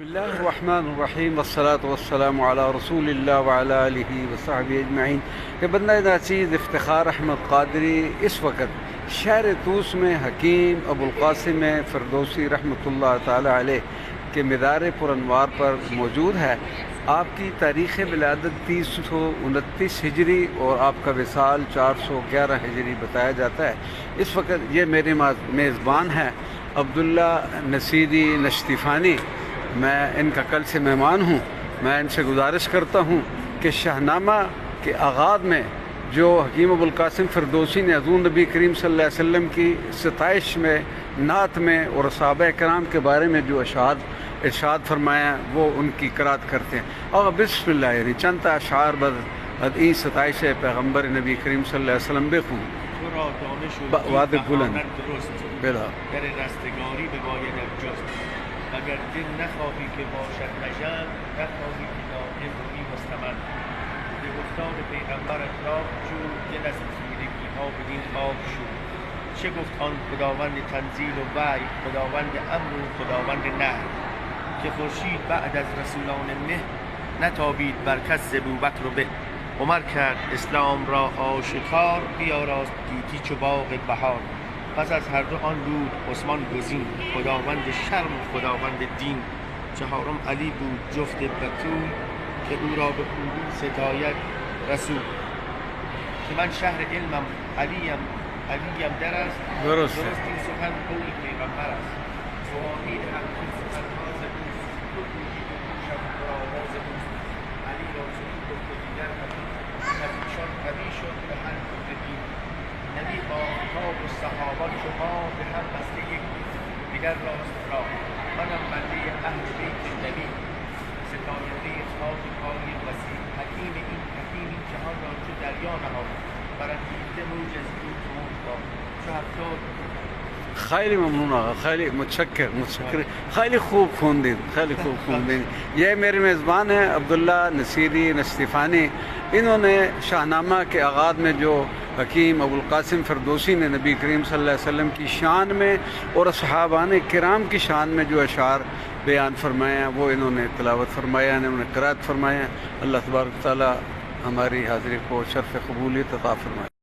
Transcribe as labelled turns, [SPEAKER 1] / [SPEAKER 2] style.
[SPEAKER 1] بسم اللہ الرحمن الرحیم والصلاة والسلام علی رسول اللہ وعلی آلہ وصحبہ اجمعین۔ کہ بندہ ناچیز افتخار احمد قادری اس وقت شہر طوس میں حکیم ابو القاسم فردوسی رحمۃ اللہ تعالی علیہ کے مدار پرانوار پر موجود ہے۔ آپ کی تاریخ ولادت 329 ہجری اور آپ کا وصال 411 ہجری بتایا جاتا ہے۔ اس وقت یہ میرے میزبان ہیں عبداللہ نصیری نشتیفانی۔ میں ان کا کل سے مہمان ہوں۔ میں ان سے گزارش کرتا ہوں کہ شاہنامہ کے آغاز میں جو حکیم ابو القاسم فردوسی نے حضور نبی کریم صلی اللہ علیہ وسلم کی ستائش میں، نعت میں اور صحابہ کرام کے بارے میں جو ارشاد فرمایا وہ ان کی قرات کرتے ہیں۔ اور بسم اللہ یعنی چند اشعار بعد این ستائش پیغمبر نبی کریم صلی اللہ علیہ وسلم بخون. وعده بلند بلا
[SPEAKER 2] در رستگاری بباید جست اگر دل نخواهی که باشد نژند نخواهی که دائم روی مستمر به گفتار پیغمبر اطراف جو دل از تیرگی ها بدین آب شو چه گفت آن خداوند تنزیل و وحی خداوند امر و خداوند نهی که خورشید بعد از رسولان مه نتابید بر کس ز بوبکر و به عمر کرد اسلام را آشکار بیاراست گیتی چو باغ بهار پس از هر دو آن بود عثمان گزین خداوند شرم و خداوند دین چهارم علی بود جفت بتول که او را به خوبی ستاید رسول که من شهر علمم علیم در است
[SPEAKER 1] درست
[SPEAKER 2] این سخن قول پیغمبر است فوانید حقی سخن راز دوست تو گویی به گوشم را آواز دوست علی را چنین گفت و دیگر از ایشان قوی شد به هر دین نبی آفتاب و صحابان شما به هم بسته یک دیگر راست را منم بنده اهل بیت نبی ستاینده خاک پای وسیع حکیم این جهان را چو دریا نهاد برانگیخته موج از دود موج را چو هفتاد
[SPEAKER 1] خیلی ممنون آقا، خیلی متشکر خیلی خوب خوندید، خیلی خوب خوندید۔ یہ میرے میزبان ہیں عبداللہ نصیری نشتیفانی۔ انہوں نے شاہنامہ کے آغاز میں جو حکیم ابو القاسم فردوسی نے نبی کریم صلی اللہ علیہ وسلم کی شان میں اور صحابان کرام کی شان میں جو اشعار بیان فرمائے ہیں وہ انہوں نے تلاوت فرمایا ہیں، انہوں نے قرات فرمایا ہیں۔ اللہ تبارک تعالی ہماری حاضری کو شرف قبولیت عطا فرمائے۔